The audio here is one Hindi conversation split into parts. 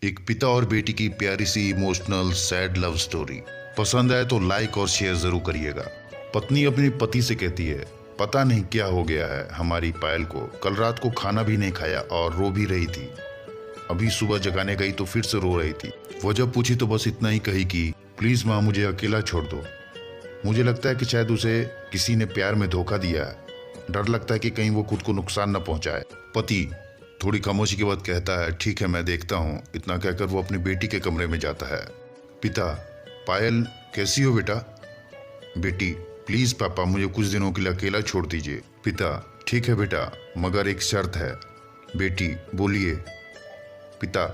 एक पिता और बेटी की प्यारी सी इमोशनल सैड लव स्टोरी। पसंद आए तो लाइक और शेयर जरूर करिएगा। पत्नी अपने पति से कहती है, पता नहीं क्या हो गया है हमारी पायल को, कल रात को खाना भी नहीं खाया और रो भी रही थी। अभी सुबह जगाने गई तो फिर से रो रही थी। वो जब पूछी तो बस इतना ही कही कि प्लीज माँ मुझे अकेला छोड़ दो। मुझे लगता है कि शायद उसे किसी ने प्यार में धोखा दिया है। डर लगता है कि कहीं वो खुद को नुकसान न पहुंचाए। पति थोड़ी खामोशी के बाद कहता है, ठीक है मैं देखता हूँ। इतना कहकर वो अपनी बेटी के कमरे में जाता है। पिता, पायल कैसी हो बेटा? बेटी, प्लीज पापा मुझे कुछ दिनों के लिए अकेला छोड़ दीजिए। पिता, ठीक है बेटा, मगर एक शर्त है। बेटी, बोलिए। पिता,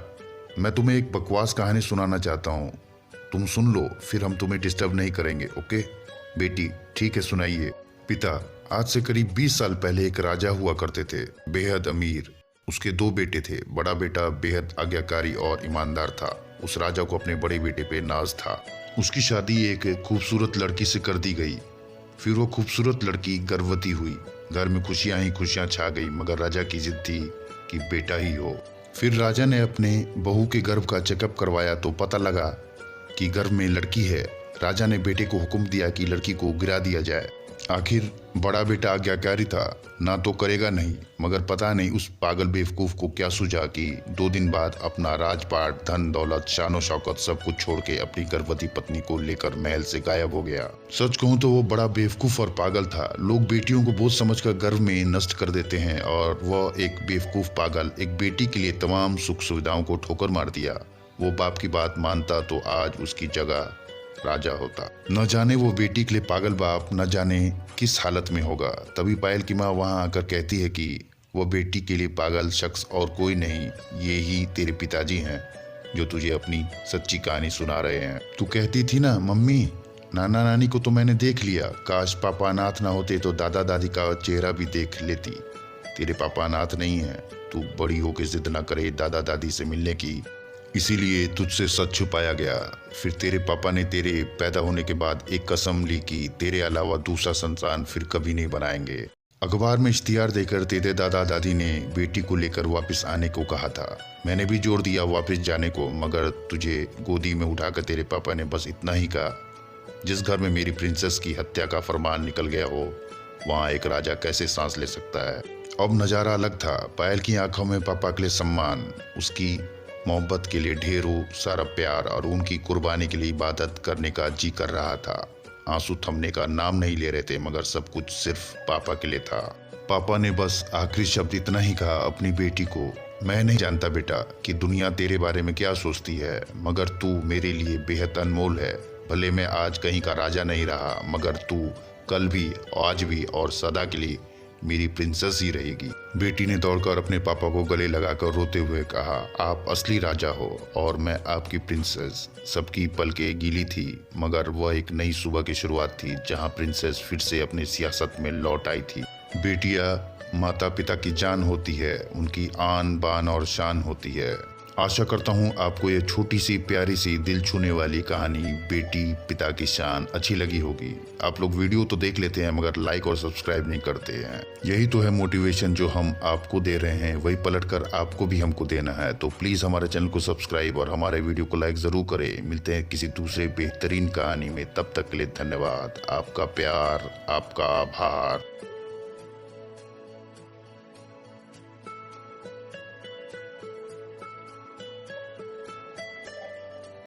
मैं तुम्हें एक बकवास कहानी सुनाना चाहता हूँ, तुम सुन लो, फिर हम तुम्हें डिस्टर्ब नहीं करेंगे, ओके? बेटी, ठीक है सुनाइए। पिता, आज से करीब 20 साल पहले एक राजा हुआ करते थे, बेहद अमीर। उसके 2 बेटे थे। बड़ा बेटा बेहद आज्ञाकारी और ईमानदार था। उस राजा को अपने बड़े बेटे पे नाज था। उसकी शादी एक खूबसूरत लड़की से कर दी गई। फिर वो खूबसूरत लड़की गर्भवती हुई। घर में खुशियां ही खुशियां छा गई, मगर राजा की जिद थी कि बेटा ही हो। फिर राजा ने अपने बहू के गर्भ का चेकअप करवाया तो पता लगा कि गर्भ में लड़की है। राजा ने बेटे को हुक्म दिया कि लड़की को गिरा दिया जाए। आखिर बड़ा बेटा आज्ञाकारी था, ना तो करेगा नहीं, मगर पता नहीं उस पागल बेवकूफ को क्या सूझा कि 2 दिन बाद अपना राजपाट, धन दौलत, शानो शौकत सब कुछ छोड़ के अपनी गर्भवती पत्नी को लेकर महल से गायब हो गया। सच कहूं तो वो बड़ा बेवकूफ और पागल था। लोग बेटियों को बोझ समझकर गर्भ में नष्ट कर देते हैं और वह एक बेवकूफ पागल एक बेटी के लिए तमाम सुख सुविधाओं को ठोकर मार दिया। वो बाप की बात मानता तो आज उसकी जगह राजा होता। न जाने वो बेटी के लिए पागल बाप न जाने किस हालत में होगा। तभी पायल की माँ वहां आकर कहती है कि वो बेटी के लिए पागल शख्स और कोई नहीं, ये ही तेरे पिताजी हैं जो तुझे अपनी सच्ची कहानी सुना रहे हैं। तू कहती थी ना मम्मी, नाना नानी को तो मैंने देख लिया, काश पापा अनाथ ना होते तो दादा दादी का चेहरा भी देख लेती। तेरे पापा अनाथ नहीं है। तू बड़ी होकर जिद न करे दादा दादी से मिलने की, इसीलिए तुझसे सच छुपाया गया। फिर तेरे पापा ने तेरे पैदा होने के बाद एक कसम ली कि तेरे अलावा दूसरा संतान फिर कभी नहीं बनाएंगे। अखबार में इश्तिहार देकर तेरे दादा दादी ने बेटी को लेकर वापस आने को कहा था। मैंने भी जोर दिया वापस जाने को, मगर तुझे गोदी में उठाकर तेरे पापा ने बस इतना ही कहा, जिस घर में मेरी प्रिंसेस की हत्या का फरमान निकल गया हो वहाँ एक राजा कैसे सांस ले सकता है। अब नजारा अलग था। पायल की आंखों में पापा के लिए सम्मान, उसकी मोहब्बत के लिए ढेरों सारा प्यार और उनकी कुर्बानी के लिए इबादत करने का जी कर रहा था। आंसू थमने का नाम नहीं ले रहे थे, मगर सब कुछ सिर्फ पापा के लिए था। पापा ने बस आखिरी शब्द इतना ही कहा अपनी बेटी को, मैं नहीं जानता बेटा कि दुनिया तेरे बारे में क्या सोचती है, मगर तू मेरे लिए बेहद अनमोल है। भले मैं आज कहीं का राजा नहीं रहा, मगर तू कल भी, आज भी और सदा के लिए मेरी प्रिंसेस ही रहेगी। बेटी ने दौड़कर अपने पापा को गले लगाकर रोते हुए कहा, आप असली राजा हो और मैं आपकी प्रिंसेस। सबकी पलकें गीली थी, मगर वह एक नई सुबह की शुरुआत थी जहां प्रिंसेस फिर से अपनी सियासत में लौट आई थी। बेटियां माता पिता की जान होती है, उनकी आन बान और शान होती है। आशा करता हूँ आपको ये छोटी सी प्यारी सी दिल छूने वाली कहानी बेटी पिता की शान अच्छी लगी होगी। आप लोग वीडियो तो देख लेते हैं मगर लाइक और सब्सक्राइब नहीं करते हैं। यही तो है मोटिवेशन जो हम आपको दे रहे हैं, वही पलटकर आपको भी हमको देना है। तो प्लीज़ हमारे चैनल को सब्सक्राइब और हमारे वीडियो को लाइक ज़रूर करें। मिलते हैं किसी दूसरे बेहतरीन कहानी में, तब तक के लिए धन्यवाद। आपका प्यार, आपका आभार।